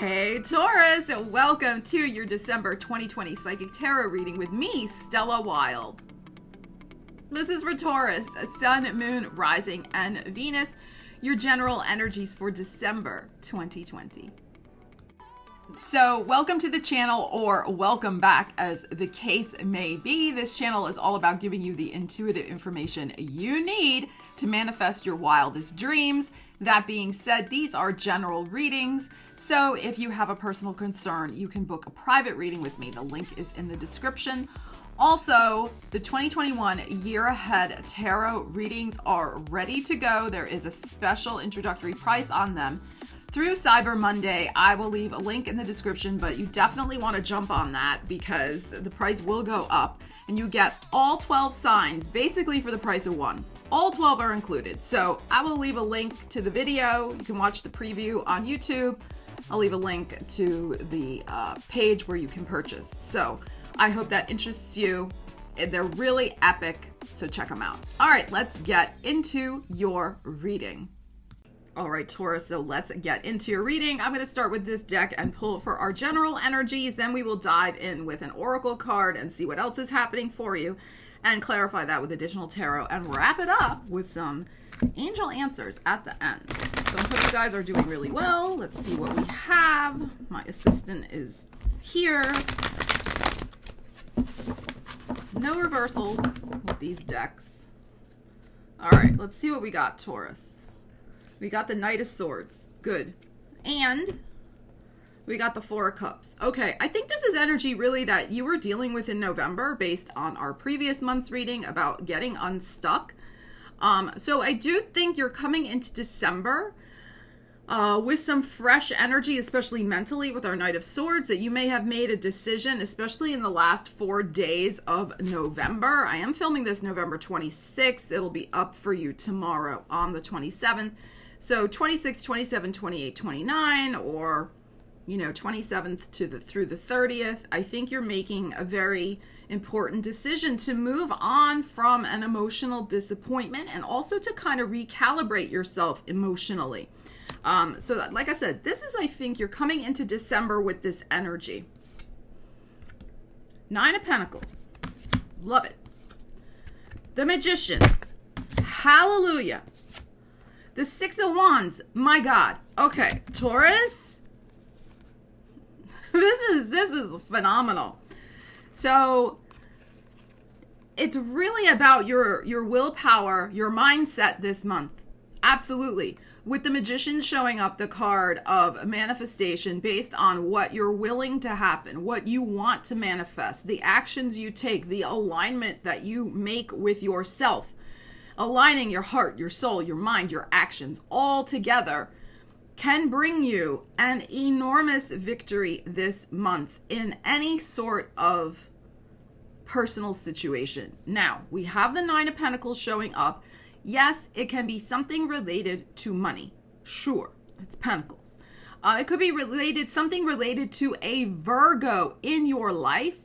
Hey Taurus, welcome to your December 2020 Psychic Tarot reading with me, Stella Wilde. This is for Taurus, Sun, Moon, Rising, and Venus, your general energies for December 2020. So welcome to the channel, or welcome back as the case may be. This channel is all about giving you the intuitive information you need to manifest your wildest dreams. That being said, these are general readings. So if you have a personal concern, you can book a private reading with me. The link is in the description. Also, the 2021 Year Ahead Tarot readings are ready to go. There is a special introductory price on them through Cyber Monday. I will leave a link in the description, but you definitely want to jump on that because the price will go up and you get all 12 signs basically for the price of one. All 12 are included. So I will leave a link to the video. You can watch the preview on YouTube. I'll leave a link to the page where you can purchase. So I hope that interests you. They're really epic, so check them out. All right, let's get into your reading. All right, Taurus, so let's get into your reading. I'm going to start with this deck and pull for our general energies. Then we will dive in with an oracle card and see what else is happening for you and clarify that with additional tarot and wrap it up with some angel answers at the end. So I hope you guys are doing really well. Let's see what we have. My assistant is here. No reversals with these decks. All right, let's see what we got, Taurus. We got the Knight of Swords. Good. And we got the Four of Cups. Okay, I think this is energy really that you were dealing with in November based on our previous month's reading about getting unstuck. So I do think you're coming into December with some fresh energy, especially mentally with our Knight of Swords, that you may have made a decision, especially in the last 4 days of November. I am filming this November 26th. It'll be up for you tomorrow on the 27th. So 26, 27, 28, 29, or 27th through the 30th. I think you're making a very important decision to move on from an emotional disappointment and also to kind of recalibrate yourself emotionally. So like I said, I think you're coming into December with this energy. Nine of Pentacles. Love it. The Magician. Hallelujah. The Six of Wands. My God. Okay, Taurus. This is phenomenal. So it's really about your willpower, your mindset this month. Absolutely. With the Magician showing up, the card of manifestation based on what you're willing to happen, what you want to manifest, the actions you take, the alignment that you make with yourself, aligning your heart, your soul, your mind, your actions all together can bring you an enormous victory this month in any sort of personal situation. Now, we have the Nine of Pentacles showing up. Yes, it can be something related to money. Sure, it's Pentacles. It could be something related to a Virgo in your life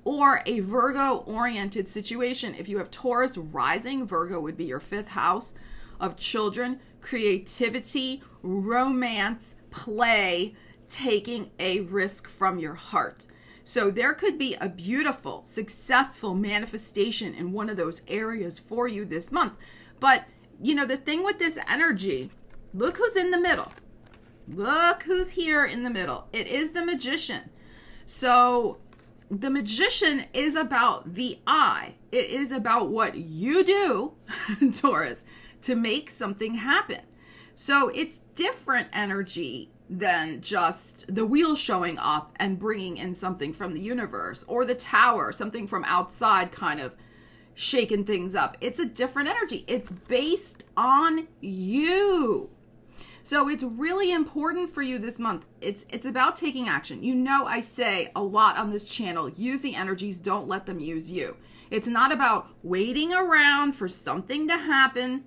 or a Virgo-oriented situation. If you have Taurus rising, Virgo would be your 5th house of children, creativity, romance, play, taking a risk from your heart. So there could be a beautiful, successful manifestation in one of those areas for you this month. But, the thing with this energy, look who's in the middle. Look who's here in the middle. It is the Magician. So the Magician is about the I. It is about what you do, Taurus, to make something happen. So it's different energy than just the wheel showing up and bringing in something from the universe, or the Tower, something from outside kind of shaking things up. It's a different energy. It's based on you. So it's really important for you this month. It's about taking action. I say a lot on this channel, use the energies, don't let them use you. It's not about waiting around for something to happen.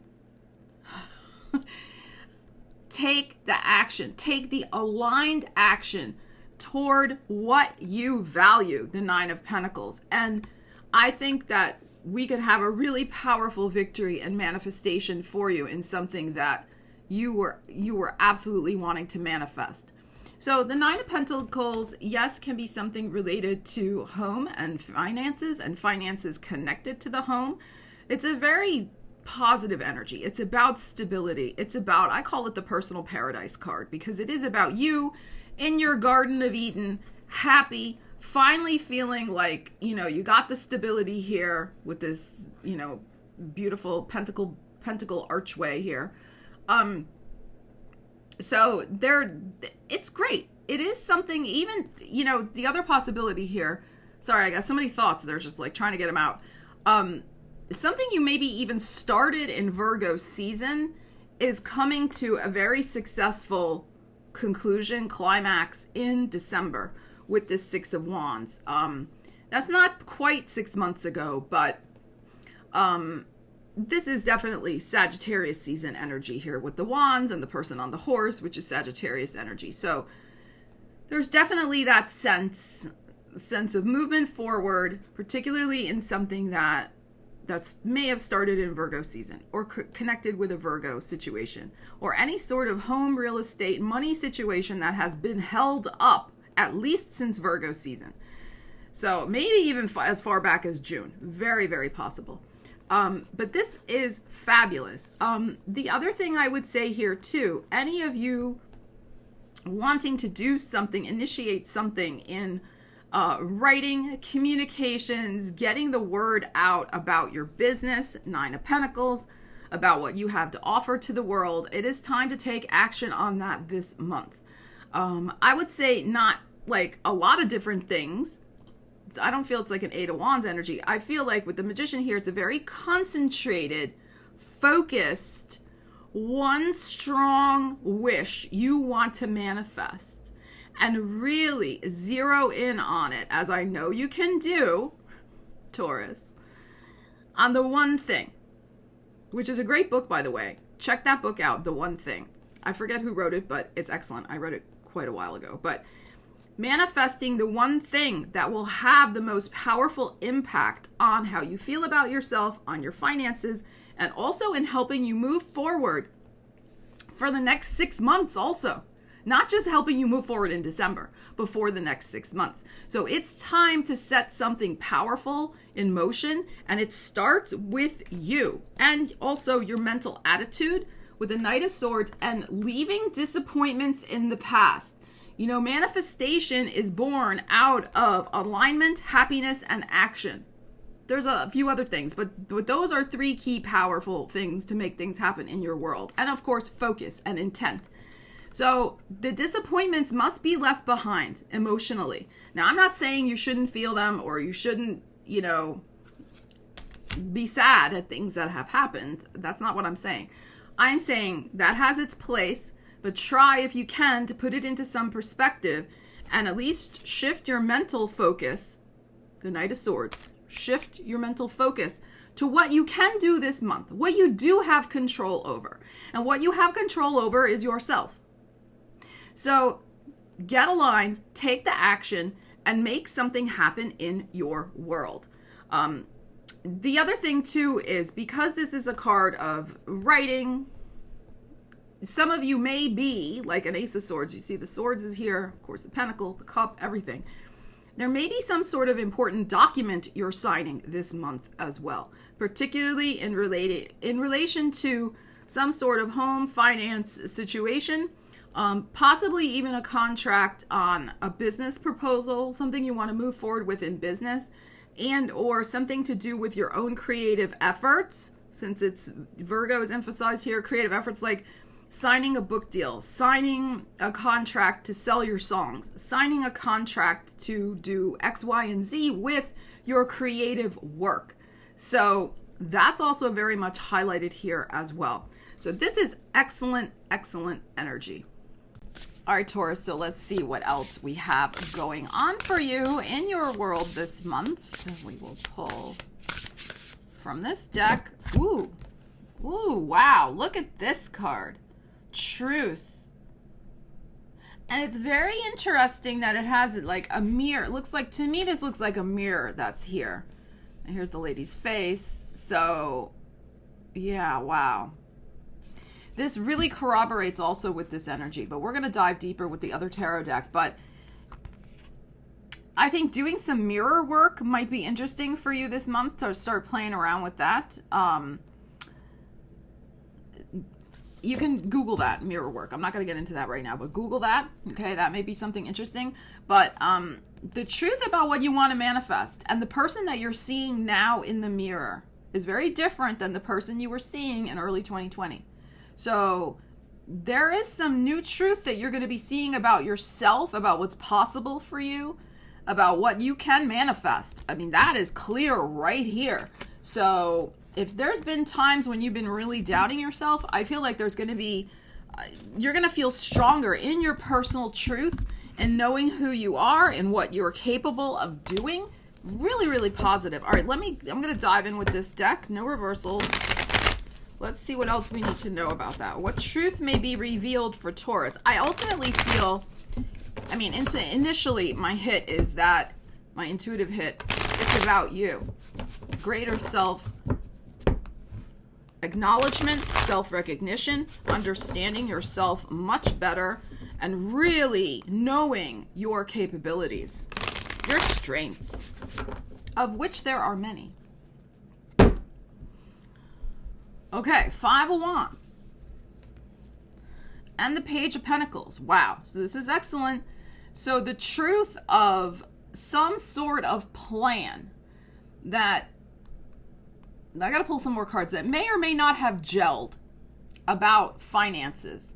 Take the action. Take the aligned action toward what you value, the Nine of Pentacles. And I think that we could have a really powerful victory and manifestation for you in something that you were absolutely wanting to manifest. So the Nine of Pentacles, yes, can be something related to home and finances connected to the home. It's a very positive energy. It's about stability. It's about, I call it the personal paradise card, because it is about you in your Garden of Eden, happy, finally feeling like, you got the stability here with this, beautiful pentacle archway here. So it's great. It is something, even, the other possibility here, sorry, I got so many thoughts, they're just like trying to get them out. Something you maybe even started in Virgo season is coming to a very successful conclusion, climax in December with this Six of Wands. That's not quite 6 months ago, but this is definitely Sagittarius season energy here with the wands and the person on the horse, which is Sagittarius energy. So there's definitely that sense of movement forward, particularly in something that may have started in Virgo season or connected with a Virgo situation or any sort of home, real estate, money situation that has been held up at least since Virgo season. So maybe even as far back as June. Very, very possible. But this is fabulous. The other thing I would say here too, any of you wanting to do something, initiate something in writing, communications, getting the word out about your business, Nine of Pentacles, about what you have to offer to the world, it is time to take action on that this month. I would say not like a lot of different things. I don't feel it's like an Eight of Wands energy. I feel like with the Magician here, it's a very concentrated, focused, one strong wish you want to manifest and really zero in on it, as I know you can do, Taurus, on the one thing, which is a great book, by the way. Check that book out, The One Thing. I forget who wrote it, but it's excellent. I read it quite a while ago. But manifesting the one thing that will have the most powerful impact on how you feel about yourself, on your finances, and also in helping you move forward for the next 6 months also. Not just helping you move forward in December, but for the next 6 months. So it's time to set something powerful in motion, and it starts with you and also your mental attitude with the Knight of Swords and leaving disappointments in the past. Manifestation is born out of alignment, happiness, and action. There's a few other things, but those are 3 key powerful things to make things happen in your world. And of course, focus and intent. So the disappointments must be left behind emotionally. Now, I'm not saying you shouldn't feel them or you shouldn't, be sad at things that have happened. That's not what I'm saying. I'm saying that has its place, but try if you can to put it into some perspective and at least shift your mental focus, the Knight of Swords, shift your mental focus to what you can do this month, what you do have control over. And what you have control over is yourself. So get aligned, take the action, and make something happen in your world. The other thing too is because this is a card of writing, some of you may be like an Ace of Swords. You see the swords is here, of course the pentacle, the cup, everything. There may be some sort of important document you're signing this month as well, particularly in relation to some sort of home finance situation. Possibly even a contract on a business proposal, something you want to move forward with in business, and or something to do with your own creative efforts, since it's Virgo is emphasized here, creative efforts like signing a book deal, signing a contract to sell your songs, signing a contract to do X, Y, and Z with your creative work. So that's also very much highlighted here as well. So this is excellent, excellent energy. All right, Taurus, so let's see what else we have going on for you in your world this month. We will pull from this deck. Ooh, wow, look at this card. Truth. And it's very interesting that it has like a mirror. It looks like, to me, this looks like a mirror that's here. And here's the lady's face. So, yeah, wow. this really corroborates also with this energy, but we're going to dive deeper with the other tarot deck. But I think doing some mirror work might be interesting for you this month, to start playing around with that. You can Google that, mirror work. I'm not going to get into that right now, but Google that. Okay, that may be something interesting. But the truth about what you want to manifest, and the person that you're seeing now in the mirror, is very different than the person you were seeing in early 2020. So there is some new truth that you're going to be seeing about yourself, about what's possible for you, about what you can manifest. I mean, that is clear right here. So if there's been times when you've been really doubting yourself, I feel like there's going to be, you're going to feel stronger in your personal truth and knowing who you are and what you're capable of doing. Really, really positive. All right, I'm going to dive in with this deck. No reversals. Let's see what else we need to know about that. What truth may be revealed for Taurus? I ultimately feel, initially my hit is that, my intuitive hit, it's about you. Greater self acknowledgement, self-recognition, understanding yourself much better, and really knowing your capabilities, your strengths, of which there are many. Okay, 5 of Wands. And the Page of Pentacles. Wow, so this is excellent. So the truth of some sort of plan that, I gotta pull some more cards, that may or may not have gelled about finances.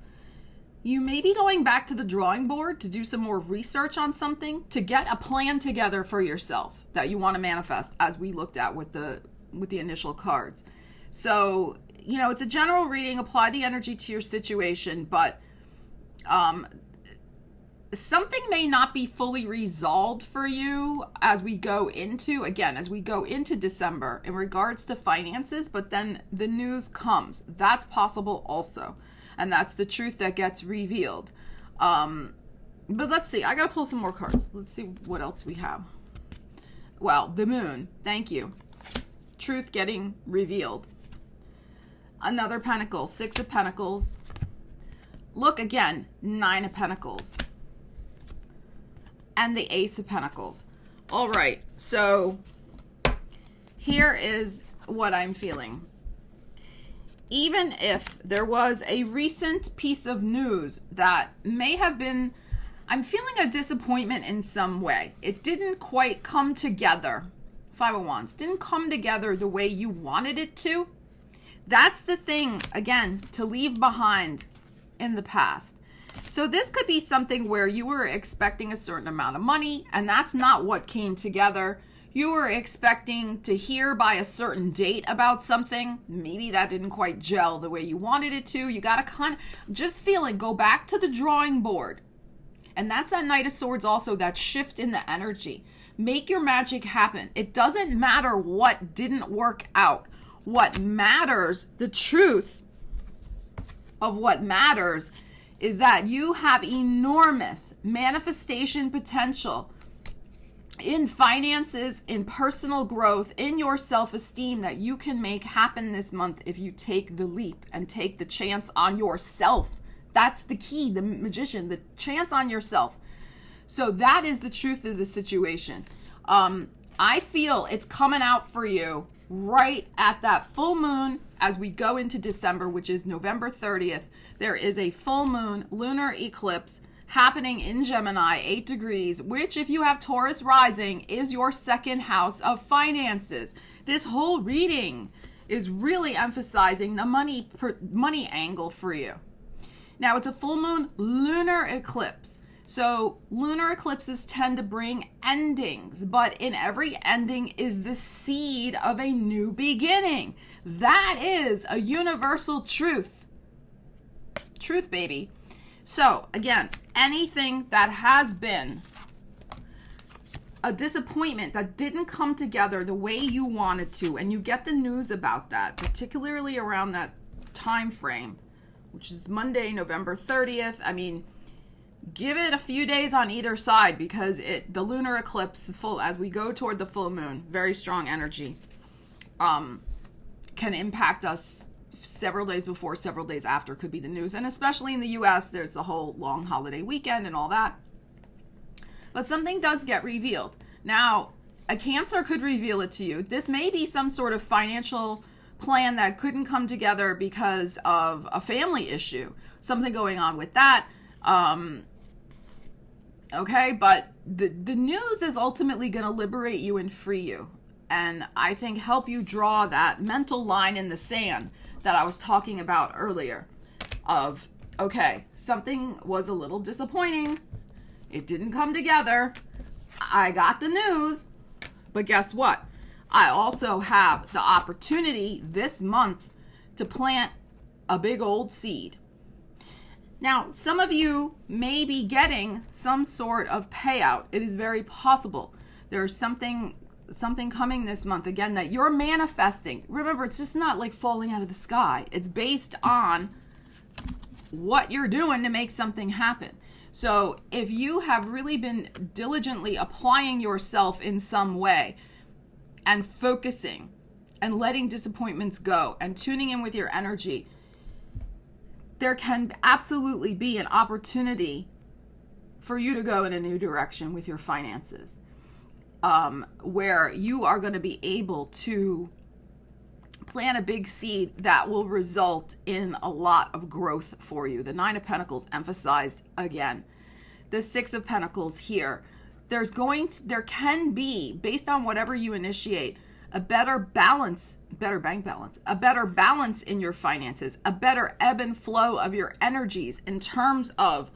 You may be going back to the drawing board to do some more research on something, to get a plan together for yourself that you want to manifest, as we looked at with the initial cards. So, it's a general reading. Apply the energy to your situation, but something may not be fully resolved for you as we go into December in regards to finances, but then the news comes. That's possible also. And that's the truth that gets revealed. But let's see. I got to pull some more cards. Let's see what else we have. Well, the moon. Thank you. Truth getting revealed. Another pentacle. 6 of Pentacles. Look again. 9 of Pentacles. And the Ace of Pentacles. All right. So here is what I'm feeling. Even if there was a recent piece of news that may have been, I'm feeling a disappointment in some way. It didn't quite come together. 5 of Wands didn't come together the way you wanted it to. That's the thing, again, to leave behind in the past. So this could be something where you were expecting a certain amount of money, and that's not what came together. You were expecting to hear by a certain date about something. Maybe that didn't quite gel the way you wanted it to. You got to just feeling, go back to the drawing board. And that's that Knight of Swords also, that shift in the energy. Make your magic happen. It doesn't matter what didn't work out. What matters, the truth of what matters, is that you have enormous manifestation potential in finances, in personal growth, in your self-esteem that you can make happen this month if you take the leap and take the chance on yourself. That's the key, the Magician, the chance on yourself. So that is the truth of the situation. I feel it's coming out for you right at that full moon as we go into December, which is November 30th. There is a full moon lunar eclipse happening in Gemini, 8 degrees, which, if you have Taurus rising, is your second house of finances. This whole reading is really emphasizing the money angle for you. Now, it's a full moon lunar eclipse. So lunar eclipses tend to bring endings, but in every ending is the seed of a new beginning. That is a universal truth. Truth, baby. So again, anything that has been a disappointment that didn't come together the way you wanted to, and you get the news about that, particularly around that time frame, which is Monday, November 30th. I mean, give it a few days on either side, because the lunar eclipse full, as we go toward the full moon, very strong energy, can impact us several days before, several days after could be the news. And especially in the US, there's the whole long holiday weekend and all that. But something does get revealed. Now, a Cancer could reveal it to you. This may be some sort of financial plan that couldn't come together because of a family issue, something going on with that. Okay, but the news is ultimately going to liberate you and free you. And I think help you draw that mental line in the sand that I was talking about earlier of, okay, something was a little disappointing. It didn't come together. I got the news, but guess what? I also have the opportunity this month to plant a big old seed. Now, some of you may be getting some sort of payout. It is very possible. There's something coming this month, again, that you're manifesting. Remember, it's just not like falling out of the sky. It's based on what you're doing to make something happen. So if you have really been diligently applying yourself in some way and focusing and letting disappointments go and tuning in with your energy, there can absolutely be an opportunity for you to go in a new direction with your finances, where you are going to be able to plant a big seed that will result in a lot of growth for you. The Nine of Pentacles emphasized again. The Six of Pentacles here. There can be, based on whatever you initiate, a better balance, better bank balance, a better balance in your finances, a better ebb and flow of your energies in terms of,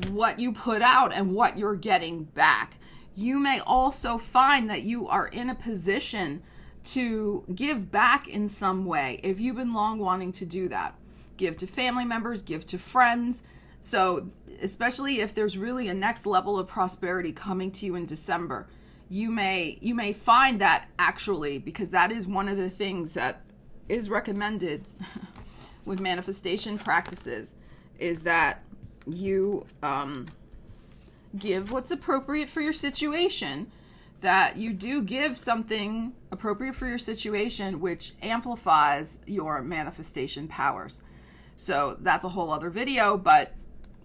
what you put out and what you're getting back. You may also find that you are in a position to give back in some way if you've been long wanting to do that. Give to family members, give to friends. So especially if there's really a next level of prosperity coming to you in December, you may find that actually, because that is one of the things that is recommended with manifestation practices, is that you give what's appropriate for your situation, that you do give something appropriate for your situation, which amplifies your manifestation powers. So that's a whole other video, but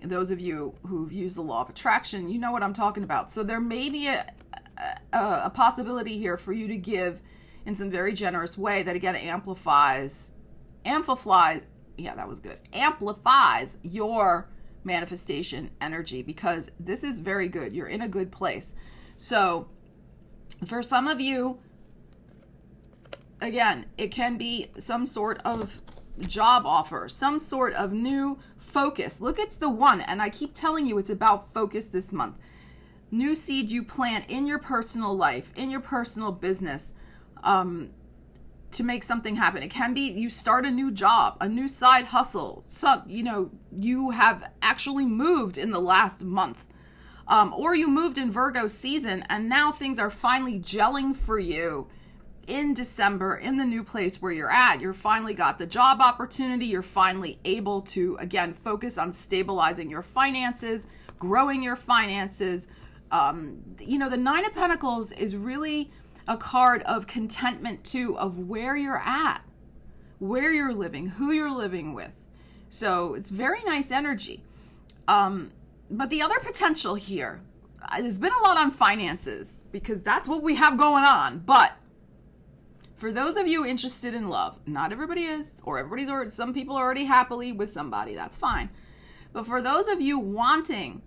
those of you who've used the law of attraction, you know what I'm talking about. So there may be a possibility here for you to give in some very generous way that, again, amplifies, yeah, that was good, amplifies your manifestation energy, because this is very good. You're in a good place. So for some of you, again, it can be some sort of job offer, some sort of new focus. Look, it's the one, and I keep telling you it's about focus this month. New seed you plant in your personal life, in your personal business, to make something happen. It can be you start a new job, a new side hustle. You have actually moved in the last month, or you moved in Virgo season, and now things are finally gelling for you in December in the new place where you're at. You're finally got the job opportunity. You're finally able to, again, focus on stabilizing your finances, growing your finances. The Nine of Pentacles is really a card of contentment too, of where you're at, where you're living, who you're living with. So it's very nice energy. But the other potential here, there's been a lot on finances because that's what we have going on. But for those of you interested in love, not everybody is, or some people are already happily with somebody, that's fine. But for those of you wanting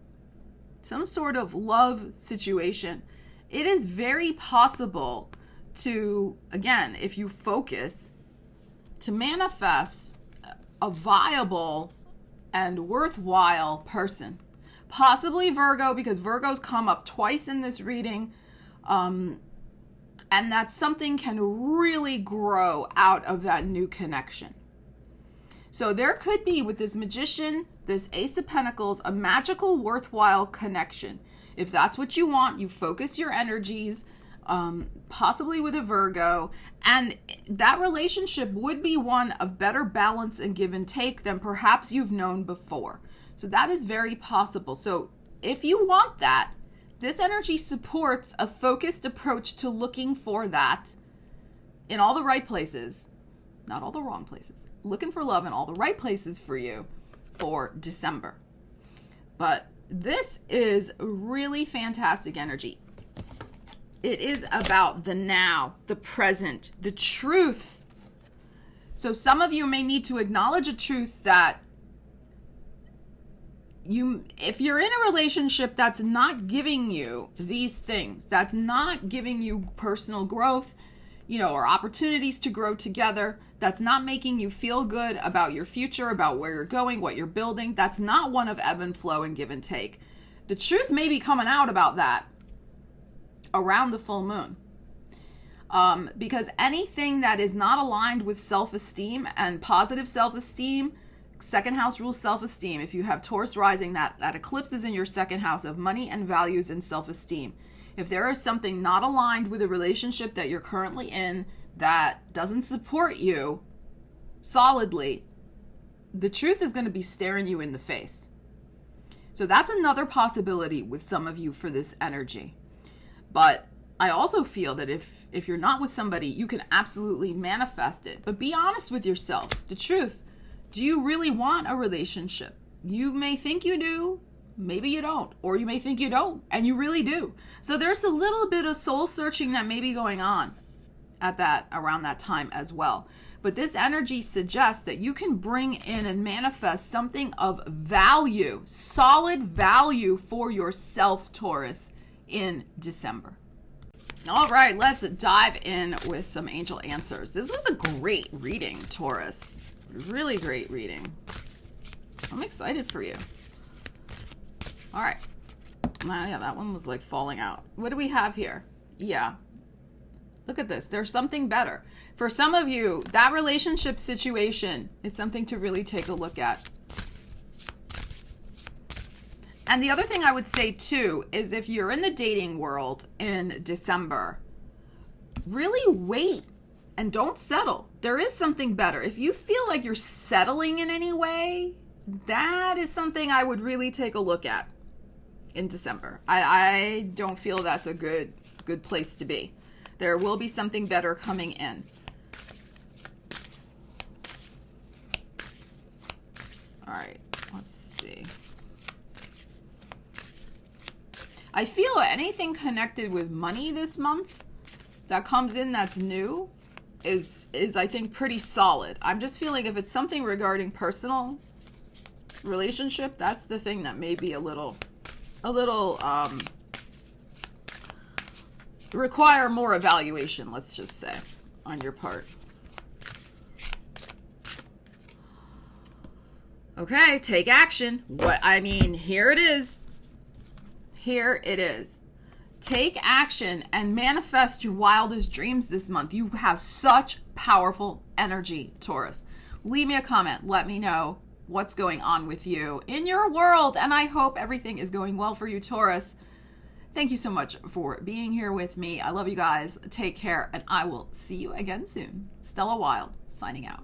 some sort of love situation, it is very possible to, again, if you focus, to manifest a viable and worthwhile person. Possibly Virgo, because Virgos come up twice in this reading, and that something can really grow out of that new connection. So there could be, with this Magician, this Ace of Pentacles, a magical, worthwhile connection. If that's what you want, you focus your energies, possibly with a Virgo, and that relationship would be one of better balance and give and take than perhaps you've known before. So that is very possible. So if you want that, this energy supports a focused approach to looking for that in all the right places not all the wrong places. Looking for love in all the right places for you for December. But this is really fantastic energy. It is about the now, the present, the truth. So some of you may need to acknowledge a truth that if you're in a relationship that's not giving you these things, that's not giving you personal growth, or opportunities to grow together, that's not making you feel good about your future, about where you're going, what you're building, that's not one of ebb and flow and give and take. The truth may be coming out about that around the full moon. Because anything that is not aligned with self-esteem and positive self-esteem, second house rules self-esteem. If you have Taurus rising, that eclipses in your second house of money and values and self-esteem. If there is something not aligned with a relationship that you're currently in that doesn't support you solidly, the truth is going to be staring you in the face. So that's another possibility with some of you for this energy. But I also feel that if you're not with somebody, you can absolutely manifest it. But be honest with yourself. The truth. Do you really want a relationship? You may think you do, maybe you don't. Or you may think you don't, and you really do. So there's a little bit of soul searching that may be going on around that time as well. But this energy suggests that you can bring in and manifest something of value, solid value for yourself, Taurus, in December. All right, let's dive in with some angel answers. This was a great reading, Taurus. Really great reading. I'm excited for you. All right. Yeah, that one was like falling out. What do we have here? Yeah. Look at this. There's something better. For some of you, that relationship situation is something to really take a look at. And the other thing I would say too is if you're in the dating world in December, really wait and don't settle. There is something better. If you feel like you're settling in any way, that is something I would really take a look at in December. I don't feel that's a good place to be. There will be something better coming in. All right, let's see. I feel anything connected with money this month that comes in that's new is I think pretty solid. I'm just feeling if it's something regarding personal relationship, that's the thing that may be a little require more evaluation, let's just say, on your part. Okay, take action. Here it is. Here it is. Take action and manifest your wildest dreams this month. You have such powerful energy, Taurus. Leave me a comment. Let me know what's going on with you in your world. And I hope everything is going well for you, Taurus. Thank you so much for being here with me. I love you guys. Take care, and I will see you again soon. Stella Wilde, signing out.